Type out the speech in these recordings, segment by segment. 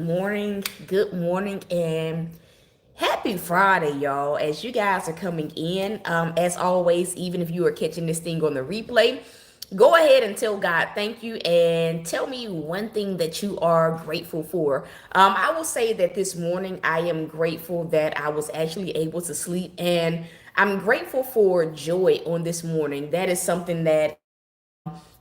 Good morning, and happy Friday, y'all. As you guys are coming in, as always, even if you are catching this thing on the replay, go ahead and tell God thank you and tell me one thing that you are grateful for. I will say that this morning I am grateful that I was actually able to sleep, and I'm grateful for joy on this morning. That is something that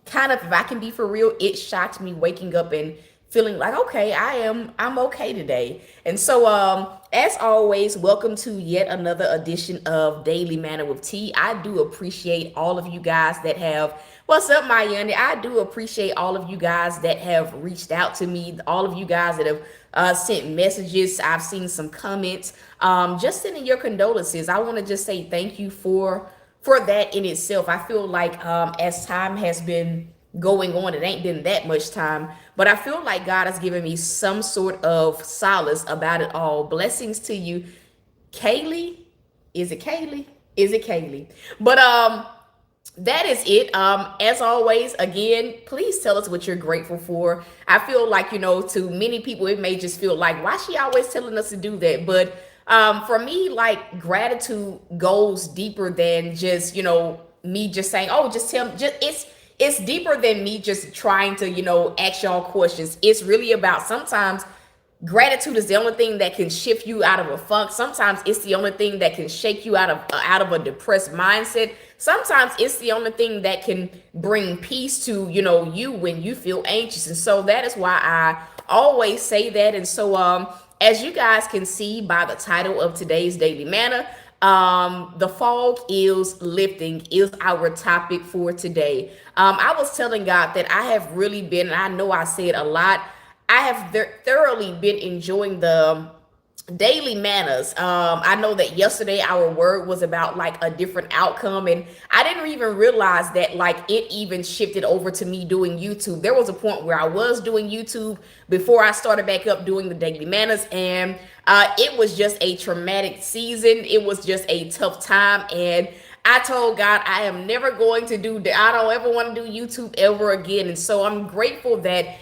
kind of, if I can be for real, it shocked me waking up and feeling like, okay, I'm okay today. And so as always, welcome to yet another edition of Daily Manna with T. I do appreciate all of you guys that have, what's up, myaniii? I do appreciate all of you guys that have reached out to me, all of you guys that have sent messages. I've seen some comments, just sending your condolences. I want to just say thank you for that in itself. I feel like as time has been going on, it ain't been that much time, but I feel like God has given me some sort of solace about it all. Blessings to you, Kaylee. Is it Kaylee? Is it Kaylee? But that is it. As always, again, please tell us what you're grateful for. I feel like, to many people, it may just feel like, why she always telling us to do that? But for me, like, gratitude goes deeper than just, me just saying, oh, just tell me. Just it's deeper than me just trying to, ask y'all questions. It's really about, sometimes gratitude is the only thing that can shift you out of a funk. Sometimes it's the only thing that can shake you out of a depressed mindset. Sometimes it's the only thing that can bring peace to, you when you feel anxious. And so that is why I always say that. And so as you guys can see by the title of today's Daily Manna, the fog is lifting is our topic for today. I was telling God that I have really been, and I know I say it a lot, I have thoroughly been enjoying the daily manners. I know that yesterday our word was about like a different outcome, and I didn't even realize that like it even shifted over to me doing YouTube. There was a point where I was doing YouTube before I started back up doing the daily manners, and it was just a traumatic season. It was just a tough time, and I told God I am never going to do that. I don't ever want to do YouTube ever again. And so I'm grateful that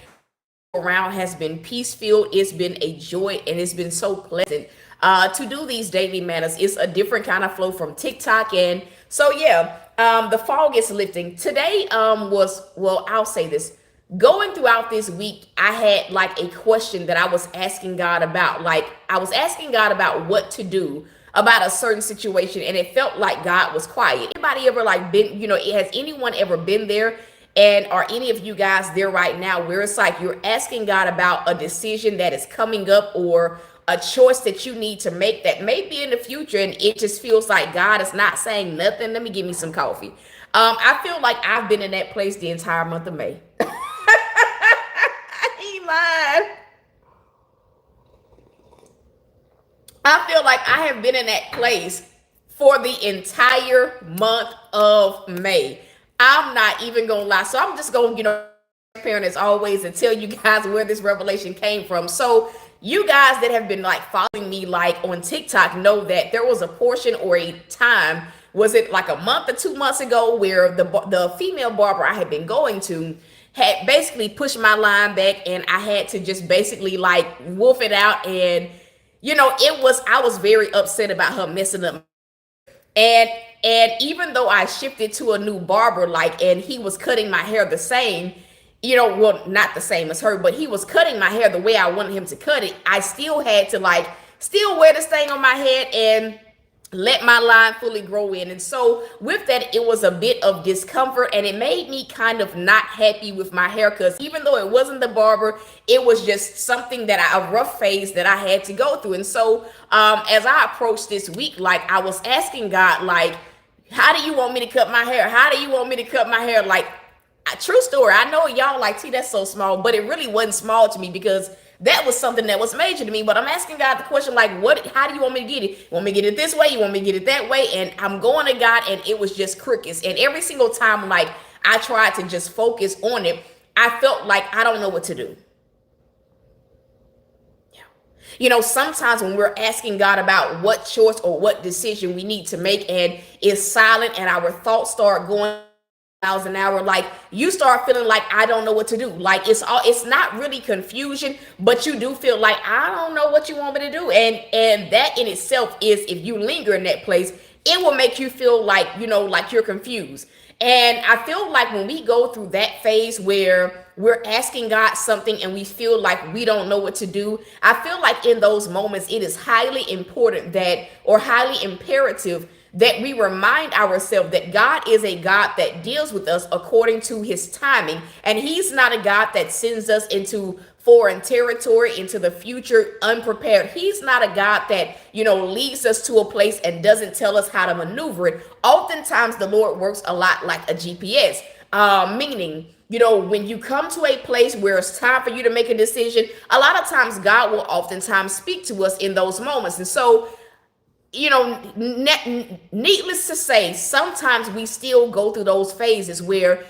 around has been peace filled. It's been a joy, and it's been so pleasant to do these daily manners. It's a different kind of flow from TikTok. And so, yeah, the fog is lifting. Today I'll say this. Going throughout this week, I had like a question that I was asking God about. Like, I was asking God about what to do about a certain situation, and it felt like God was quiet. Anybody ever like been, has anyone ever been there? And are any of you guys there right now where it's like you're asking God about a decision that is coming up, or a choice that you need to make that may be in the future, and it just feels like God is not saying nothing? Let me give me some coffee. I feel like I've been in that place the entire month of May. He lied. I feel like I have been in that place for the entire month of May. I'm not even gonna lie. So I'm just gonna, transparent as always, and tell you guys where this revelation came from. So you guys that have been like following me like on TikTok know that there was a portion or a time, was it like a month or 2 months ago, where the female barber I had been going to had basically pushed my line back, and I had to just basically like wolf it out. And I was very upset about her messing up. And even though I shifted to a new barber, like, and he was cutting my hair the same, well, not the same as her, but he was cutting my hair the way I wanted him to cut it, I still had to like still wear this thing on my head and let my line fully grow in. And so with that, it was a bit of discomfort, and it made me kind of not happy with my hair, because even though it wasn't the barber, it was just something a rough phase that I had to go through. And so as I approached this week, like, I was asking God, like, how do you want me to cut my hair? How do you want me to cut my hair? Like, true story. I know y'all like, T, that's so small, but it really wasn't small to me, because that was something that was major to me. But I'm asking God the question, like, how do you want me to get it? You want me to get it this way? You want me to get it that way? And I'm going to God, and it was just crickets. And every single time, like, I tried to just focus on it, I felt like I don't know what to do. Sometimes when we're asking God about what choice or what decision we need to make, and it's silent, and our thoughts start going miles an hour, like you start feeling like I don't know what to do. Like it's not really confusion, but you do feel like I don't know what you want me to do. And that in itself is, if you linger in that place, it will make you feel like, like you're confused. And I feel like when we go through that phase where we're asking God something and we feel like we don't know what to do, I feel like in those moments it is highly important that, or highly imperative, that we remind ourselves that God is a God that deals with us according to his timing. And he's not a God that sends us into foreign territory, into the future unprepared. He's not a God that, leads us to a place and doesn't tell us how to maneuver it. Oftentimes, the Lord works a lot like a GPS, meaning, when you come to a place where it's time for you to make a decision, a lot of times God will oftentimes speak to us in those moments. And so, needless to say, sometimes we still go through those phases where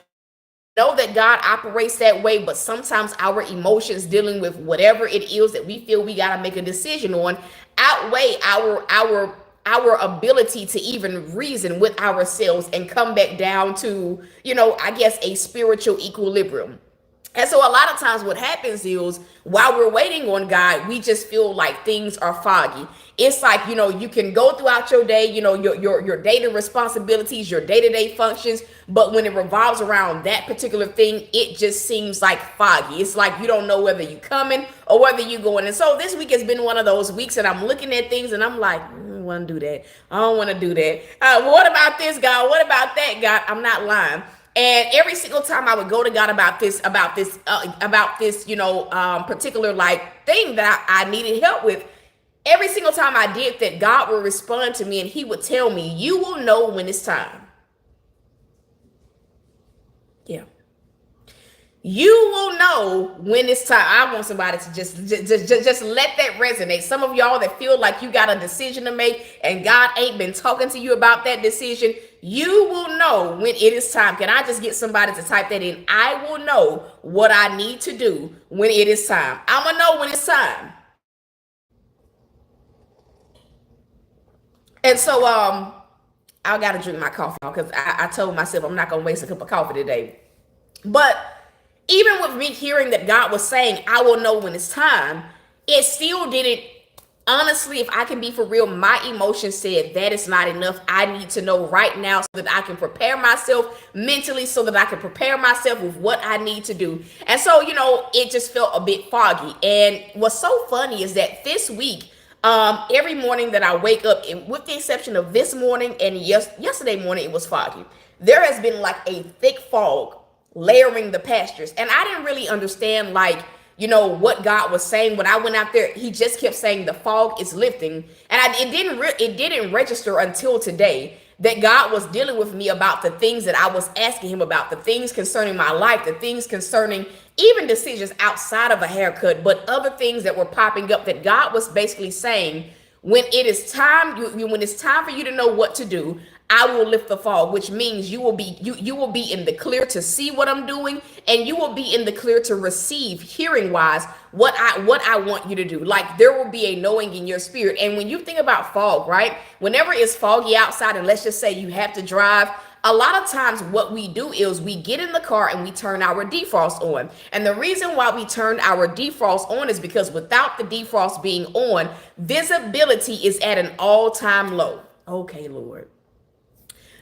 know that God operates that way, but sometimes our emotions dealing with whatever it is that we feel we got to make a decision on outweigh our ability to even reason with ourselves and come back down to, I guess, a spiritual equilibrium. And so a lot of times what happens is, while we're waiting on God, we just feel like things are foggy. It's like, you can go throughout your day, your daily responsibilities, your day-to-day functions, but when it revolves around that particular thing, it just seems like foggy. It's like you don't know whether you're coming or whether you're going. And so this week has been one of those weeks, and I'm looking at things and I'm like, I don't want to do that. I don't want to do that. What about this, God? What about that, God? I'm not lying. And every single time I would go to God about this, particular like thing that I needed help with, every single time I did that, God would respond to me and he would tell me, you will know when it's time. Yeah. You will know when it's time. I want somebody to just let that resonate. Some of y'all that feel like you got a decision to make and God ain't been talking to you about that decision, you will know when it is time. Can I just get somebody to type that in? I will know what I need to do when it is time. I'm going to know when it's time. And so I got to drink my coffee because I told myself I'm not going to waste a cup of coffee today. But even with me hearing that God was saying, I will know when it's time, it still didn't, honestly, if I can be for real, my emotions said that is not enough. I need to know right now so that I can prepare myself mentally, so that I can prepare myself with what I need to do. And so, it just felt a bit foggy. And what's so funny is that this week, every morning that I wake up, and with the exception of this morning and yesterday morning, it was foggy. There has been like a thick fog layering the pastures. And I didn't really understand, like, what God was saying. When I went out there, he just kept saying the fog is lifting. And it didn't register until today that God was dealing with me about the things that I was asking him about, the things concerning my life, the things concerning even decisions outside of a haircut, but other things that were popping up, that God was basically saying, when it is time, when it's time for you to know what to do, I will lift the fog, which means you will be in the clear to see what I'm doing, and you will be in the clear to receive, hearing wise, what I want you to do. Like, there will be a knowing in your spirit. And when you think about fog, right? Whenever it's foggy outside, and let's just say you have to drive, a lot of times what we do is we get in the car and we turn our defrost on. And the reason why we turn our defrost on is because without the defrost being on, visibility is at an all-time low. Okay, Lord.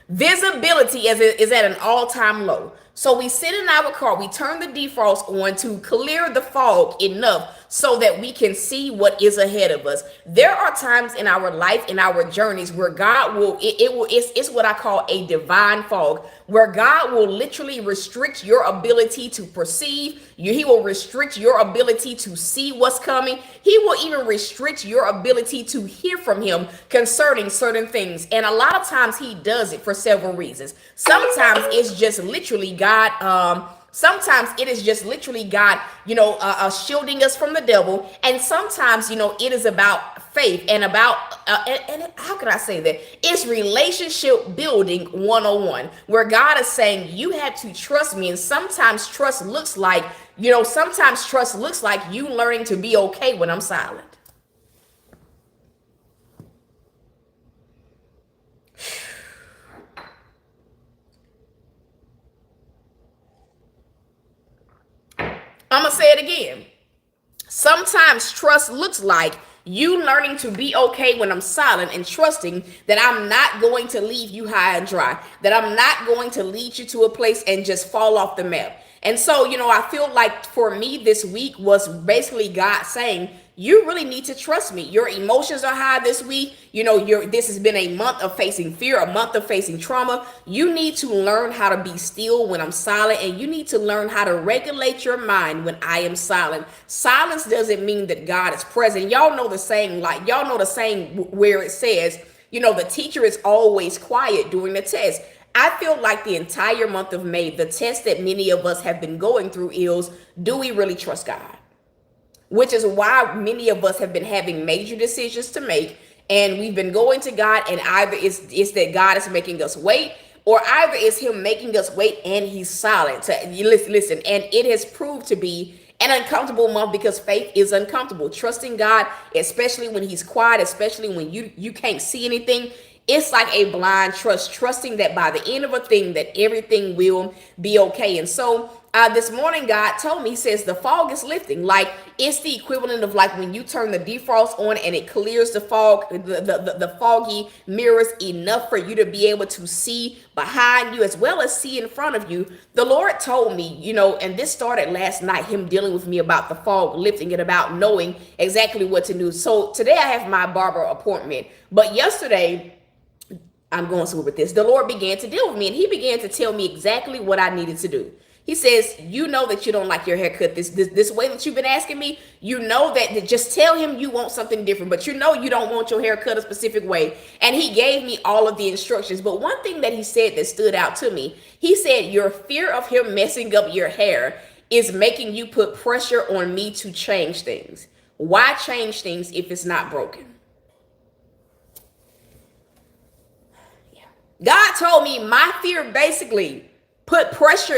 Visibility is at an all-time low. So we sit in our car, we turn the defrost on to clear the fog enough so that we can see what is ahead of us. There are times in our life, in our journeys, where God will, it's what I call a divine fog, where God will literally restrict your ability to perceive. He will restrict your ability to see what's coming. He will even restrict your ability to hear from him concerning certain things. And a lot of times he does it for several reasons. Sometimes it's just literally God, sometimes it is just literally God, shielding us from the devil. And sometimes, it is about faith and about, and how can I say that? It's relationship building 101, where God is saying, you have to trust me. And sometimes trust looks like, you learning to be okay when I'm silent. I'm going to say it again. Sometimes trust looks like you learning to be okay when I'm silent and trusting that I'm not going to leave you high and dry, that I'm not going to lead you to a place and just fall off the map. And so, I feel like for me this week was basically God saying, you really need to trust me. Your emotions are high this week. This has been a month of facing fear, a month of facing trauma. You need to learn how to be still when I'm silent, and you need to learn how to regulate your mind when I am silent. Silence doesn't mean that God is present. Y'all know the saying, where it says, the teacher is always quiet during the test. I feel like the entire month of May, the test that many of us have been going through is, do we really trust God? Which is why many of us have been having major decisions to make, and we've been going to God, and either it's that God is making us wait, or either it's him making us wait and he's silent. So, listen, and it has proved to be an uncomfortable month because faith is uncomfortable. Trusting God, especially when he's quiet, especially when you can't see anything, it's like a blind trust, trusting that by the end of a thing that everything will be okay. And so this morning, God told me, he says, the fog is lifting. Like, it's the equivalent of like when you turn the defrost on and it clears the fog, the foggy mirrors enough for you to be able to see behind you as well as see in front of you. The Lord told me, and this started last night, him dealing with me about the fog lifting and about knowing exactly what to do. So today I have my barber appointment, but yesterday, I'm going somewhere with this. The Lord began to deal with me, and he began to tell me exactly what I needed to do. He says, you know that you don't like your haircut this way that you've been asking me. You know that just tell him you want something different, but you know you don't want your hair cut a specific way. And he gave me all of the instructions. But one thing that he said that stood out to me, he said, your fear of him messing up your hair is making you put pressure on me to change things. Why change things if it's not broken? God told me my fear basically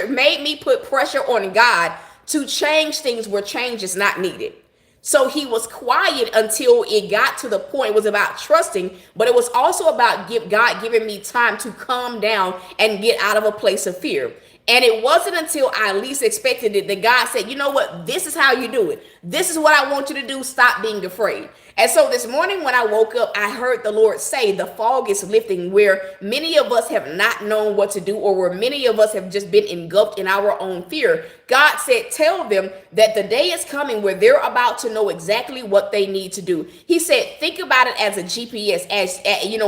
made me put pressure on God to change things where change is not needed. So he was quiet until it got to the point. It was about trusting, but it was also about God giving me time to calm down and get out of a place of fear. And it wasn't until I least expected it that God said, you know what? This is how you do it. This is what I want you to do. Stop being afraid. And so this morning when I woke up, I heard the Lord say the fog is lifting, where many of us have not known what to do, or where many of us have just been engulfed in our own fear. God said, tell them that the day is coming where they're about to know exactly what they need to do. He said, think about it as a GPS, as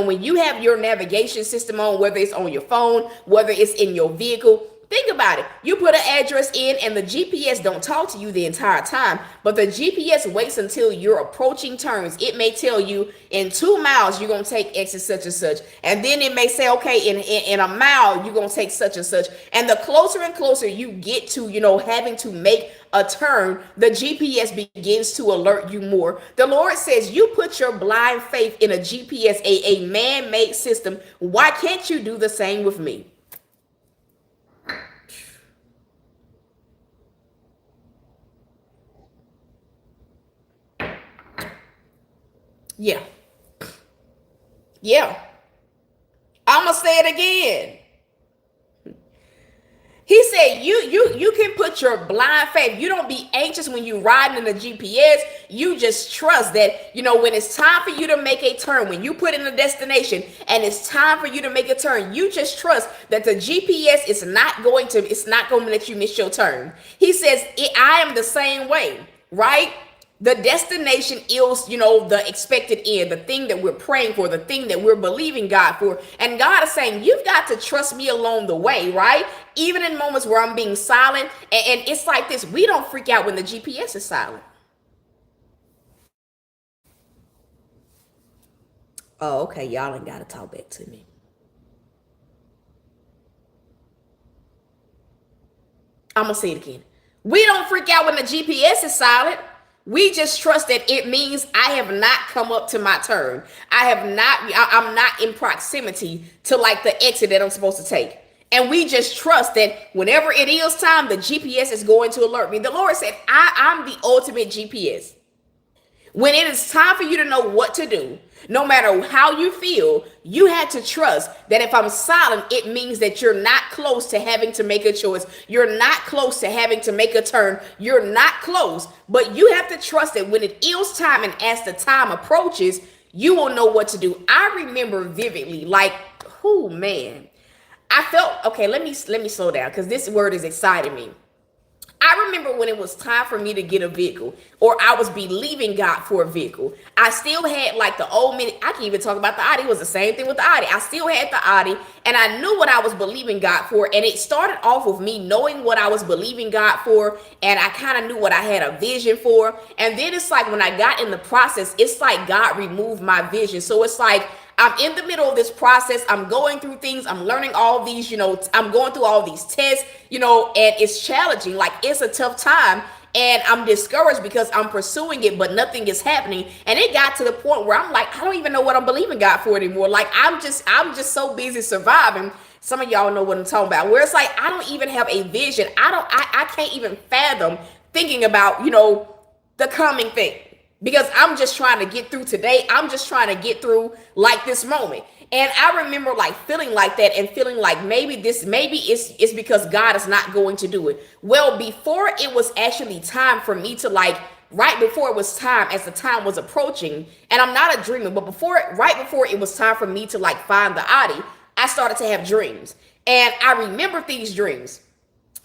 when you have your navigation system on, whether it's on your phone, whether it's in your vehicle. Think about it. You put an address in and the GPS don't talk to you the entire time, but the GPS waits until you're approaching turns. It may tell you in 2 miles, you're going to take exit such and such. And then it may say, okay, in a mile, you're going to take such and such. And the closer and closer you get to, having to make a turn, the GPS begins to alert you more. The Lord says, you put your blind faith in a GPS, a man-made system. Why can't you do the same with me? Yeah. I'm gonna say it again. He said, you can put your blind faith. You don't be anxious when you riding in the GPS. You just trust that, when it's time for you to make a turn, when you put in a destination and it's time for you to make a turn, you just trust that the GPS is not going to let you miss your turn. He says, I am the same way, right? The destination is, the expected end, the thing that we're praying for, the thing that we're believing God for. And God is saying, you've got to trust me along the way, right? Even in moments where I'm being silent. And it's like this. We don't freak out when the GPS is silent. Oh, okay. Y'all ain't got to talk back to me. I'm going to say it again. We don't freak out when the GPS is silent. We just trust that it means I have not come up to my turn. I'm not in proximity to like the exit that I'm supposed to take. And we just trust that whenever it is time, the GPS is going to alert me. The Lord said, I'm the ultimate GPS. When it is time for you to know what to do, no matter how you feel, you had to trust that if I'm silent, it means that you're not close to having to make a choice. You're not close to having to make a turn. You're not close, but you have to trust that when it is time and as the time approaches, you will know what to do. I remember vividly, like, oh man, I felt, okay, let me slow down because this word is exciting me. I remember when it was time for me to get a vehicle, or I was believing God for a vehicle. I still had like the old Mini. I can even talk about the Audi. It was the same thing with the Audi. I still had the Audi, and I knew what I was believing God for. And it started off with me knowing what I was believing God for, and I kind of knew what I had a vision for. And then it's like when I got in the process, it's like God removed my vision. So it's like I'm in the middle of this process. I'm going through things. I'm learning all these, I'm going through all these tests, and it's challenging. Like, it's a tough time. And I'm discouraged because I'm pursuing it, but nothing is happening. And it got to the point where I'm like, I don't even know what I'm believing God for anymore. Like, I'm just so busy surviving. Some of y'all know what I'm talking about, where it's like, I don't even have a vision. I can't even fathom thinking about, the coming thing. Because I'm just trying to get through today. I'm just trying to get through like this moment. And I remember like feeling like that and feeling like maybe it's because God is not going to do it. Well, before it was actually time for me to right before it was time, as the time was approaching, and I'm not a dreamer, but right before it was time for me to find the Audi, I started to have dreams. And I remember these dreams.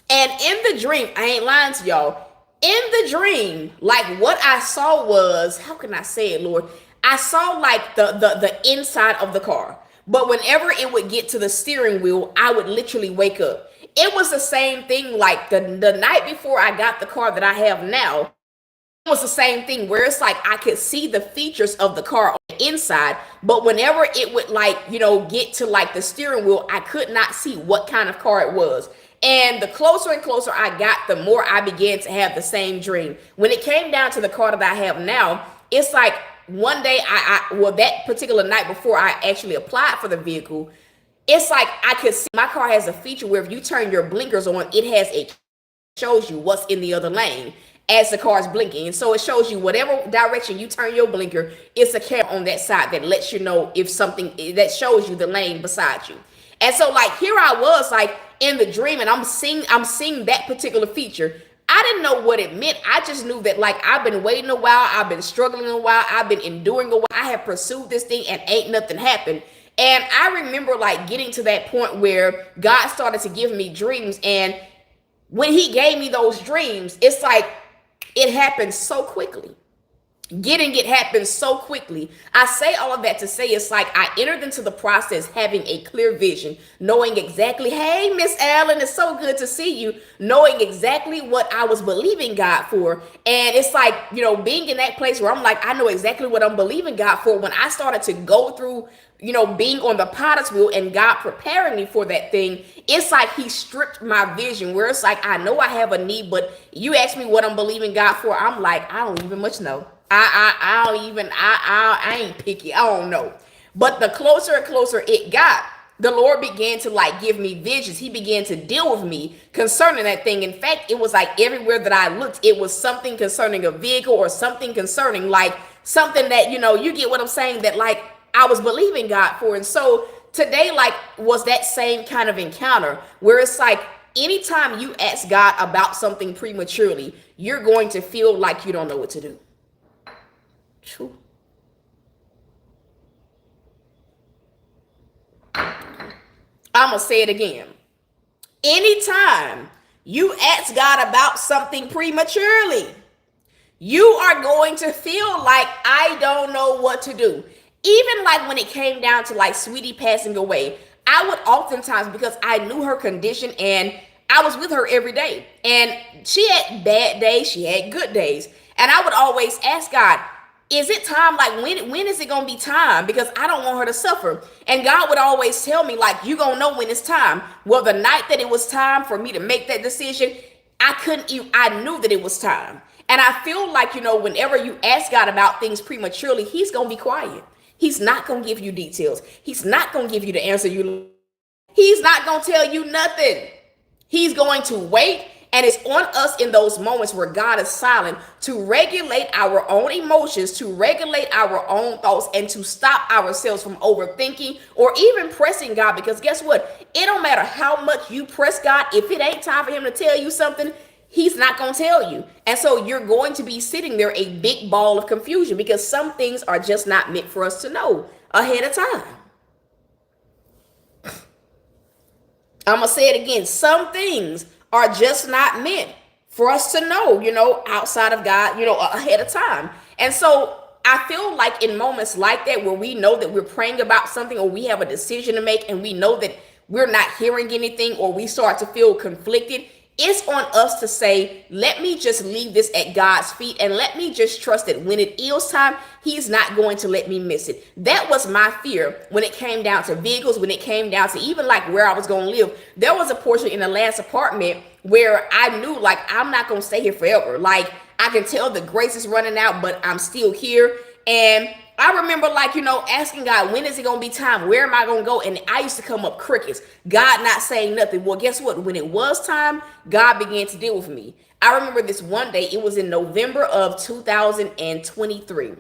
And in the dream, I ain't lying to y'all, in the dream, what I saw was, how can I say it, Lord? I saw the inside of the car. But whenever it would get to the steering wheel, I would literally wake up. It was the same thing like the night before I got the car that I have now. It was the same thing where it's like I could see the features of the car on the inside, but whenever it would get to the steering wheel, I could not see what kind of car it was. And the closer and closer I got, the more I began to have the same dream. When it came down to the car that I have now, it's like one day that particular night before I actually applied for the vehicle, it's like I could see my car has a feature where if you turn your blinkers on, it shows you what's in the other lane as the car is blinking. And so it shows you whatever direction you turn your blinker, it's a camera on that side that lets you know if something, that shows you the lane beside you. And so here I was in the dream, and I'm seeing that particular feature. I didn't know what it meant. I just knew that I've been waiting a while, I've been struggling a while, I've been enduring a while. I have pursued this thing and ain't nothing happened. And I remember getting to that point where God started to give me dreams. And when he gave me those dreams, it's like it happened so quickly. Getting it happened so quickly. I say all of that to say it's like I entered into the process having a clear vision, knowing exactly, hey, Miss Allen, it's so good to see you, knowing exactly what I was believing God for. And it's like, being in that place where I'm like, I know exactly what I'm believing God for. When I started to go through, being on the potter's wheel and God preparing me for that thing, it's like he stripped my vision, where it's like, I know I have a need, but you ask me what I'm believing God for, I'm like, I don't even much know. I ain't picky. I don't know. But the closer and closer it got, the Lord began to give me visions. He began to deal with me concerning that thing. In fact, it was everywhere that I looked, it was something concerning a vehicle or something concerning something that, you get what I'm saying, that I was believing God for. And so today, was that same kind of encounter where it's anytime you ask God about something prematurely, you're going to feel like you don't know what to do. True. I'm going to say it again. Anytime you ask God about something prematurely, you are going to feel like I don't know what to do. Even when it came down to Sweetie passing away, I would oftentimes, because I knew her condition and I was with her every day, and she had bad days, she had good days. And I would always ask God, is it time? When is it going to be time? Because I don't want her to suffer. And God would always tell me, you going to know when it's time. Well, the night that it was time for me to make that decision, I knew that it was time. And I feel whenever you ask God about things prematurely, he's going to be quiet. He's not going to give you details. He's not going to give you the answer he's not going to tell you nothing. He's going to wait. And it's on us in those moments where God is silent to regulate our own emotions, to regulate our own thoughts, and to stop ourselves from overthinking or even pressing God. Because guess what? It don't matter how much you press God. If it ain't time for him to tell you something, he's not going to tell you. And so you're going to be sitting there a big ball of confusion because some things are just not meant for us to know ahead of time. I'm going to say it again. Some things are just not meant for us to know, outside of God, ahead of time. And so I feel like in moments like that, where we know that we're praying about something or we have a decision to make and we know that we're not hearing anything or we start to feel conflicted, it's on us to say, let me just leave this at God's feet and let me just trust that when it is time, he's not going to let me miss it. That was my fear when it came down to vehicles, when it came down to even like where I was going to live. There was a portion in the last apartment where I knew like I'm not going to stay here forever. Like I can tell the grace is running out, but I'm still here. And I remember asking God, when is it going to be time? Where am I going to go? And I used to come up crickets. God not saying nothing. Well, guess what? When it was time, God began to deal with me. I remember this one day. It was in November of 2023.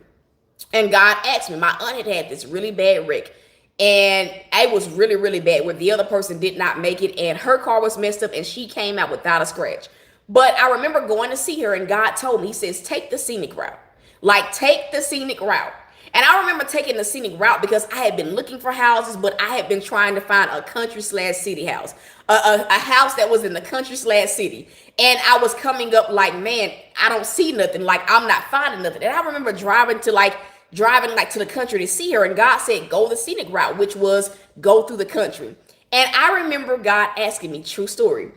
And God asked me, my aunt had this really bad wreck. And it was really, really bad where the other person did not make it. And her car was messed up and she came out without a scratch. But I remember going to see her and God told me, he says, take the scenic route. Like, take the scenic route. And I remember taking the scenic route because I had been looking for houses, but I had been trying to find a country/city house, a house that was in the country/city. And I was coming up like, man, I don't see nothing. Like, I'm not finding nothing. And I remember driving to the country to see her. And God said, go the scenic route, which was go through the country. And I remember God asking me, true story.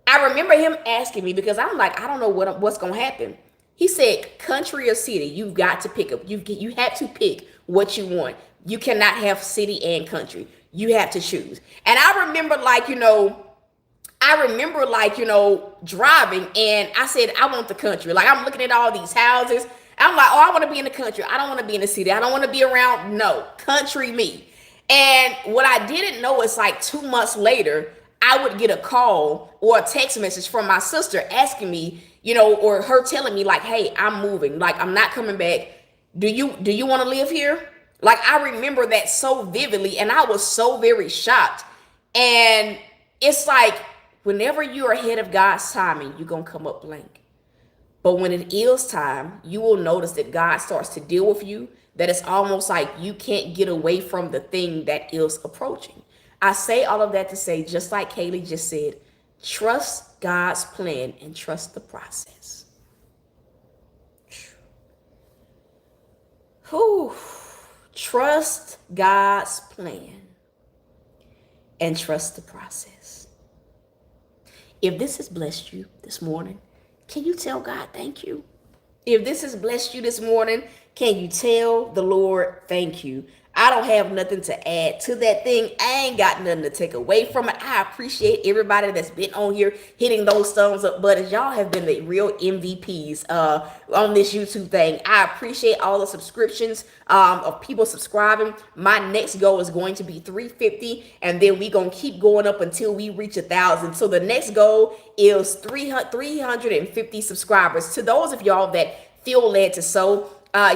I remember him asking me because I'm like, I don't know what's going to happen. He said, country or city, you've got to pick up. You have to pick what you want. You cannot have city and country. You have to choose. And I remember driving and I said, I want the country. Like I'm looking at all these houses. I'm like, oh, I want to be in the country. I don't want to be in the city. I don't want to be around. No, country me. And what I didn't know is like 2 months later, I would get a call or a text message from my sister asking me, or her telling me like, hey, I'm moving. Like, I'm not coming back. Do you want to live here? Like, I remember that so vividly and I was so very shocked. And it's like, whenever you're ahead of God's timing, you're going to come up blank. But when it is time, you will notice that God starts to deal with you, that it's almost like you can't get away from the thing that is approaching. I say all of that to say, just like Kaylee just said, trust God's plan and trust the process. Whew. Trust God's plan and trust the process. If this has blessed you this morning, can you tell God thank you? If this has blessed you this morning, can you tell the Lord thank you? I don't have nothing to add to that thing. I ain't got nothing to take away from it. I appreciate everybody that's been on here hitting those thumbs up buttons. Y'all have been the real MVPs on this YouTube thing. I appreciate all the subscriptions of people subscribing. My next goal is going to be 350, and then we gonna keep going up until we reach 1,000. So the next goal is 350 subscribers. To those of y'all that feel led to sow,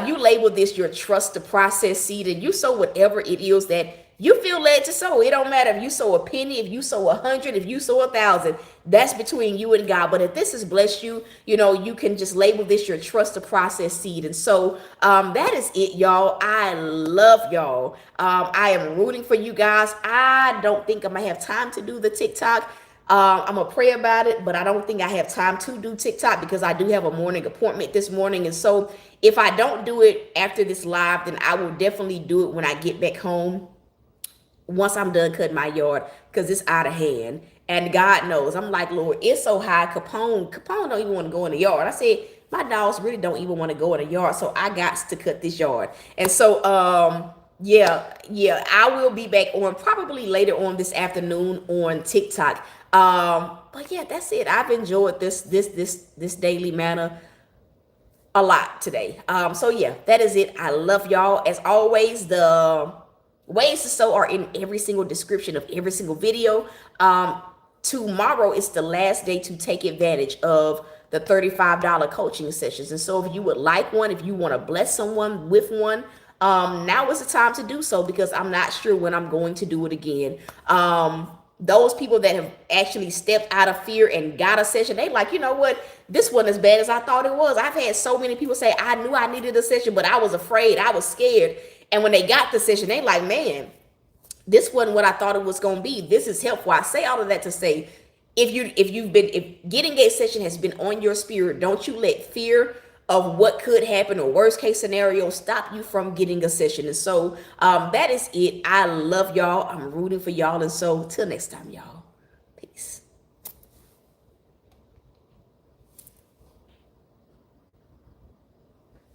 you label this your trust the process seed, and you sow whatever it is that you feel led to sow. It don't matter if you sow a penny, if you sow 100, if you sow 1,000. That's between you and God. But if this has blessed you, you can just label this your trust the process seed. And so that is it, y'all. I love y'all. I am rooting for you guys. I don't think I'm gonna have time to do the TikTok. I'm gonna pray about it, but I don't think I have time to do TikTok because I do have a morning appointment this morning. And so if I don't do it after this live, then I will definitely do it when I get back home, once I'm done cutting my yard, because it's out of hand. And God knows, I'm like, Lord, it's so high. Capone don't even want to go in the yard. I said, my dogs really don't even want to go in the yard, so I got to cut this yard. And so yeah, I will be back on probably later on this afternoon on TikTok. But yeah, that's it. I've enjoyed this daily manna a lot today. So yeah, that is it. I love y'all. As always, the ways to sow are in every single description of every single video. tomorrow is the last day to take advantage of the $35 coaching sessions. And so if you would like one, if you want to bless someone with one, now is the time to do so, because I'm not sure when I'm going to do it again. Those people that have actually stepped out of fear and got a session, they like, you know what, this wasn't as bad as I thought it was. I've had so many people say, I knew I needed a session, but I was afraid, I was scared. And when they got the session, they like, man, this wasn't what I thought it was going to be. This is helpful. I say all of that to say, if getting a session has been on your spirit, don't you let fear of what could happen or worst case scenario stop you from getting a session. And so that is it. I love y'all. I'm rooting for y'all. And so till next time, y'all.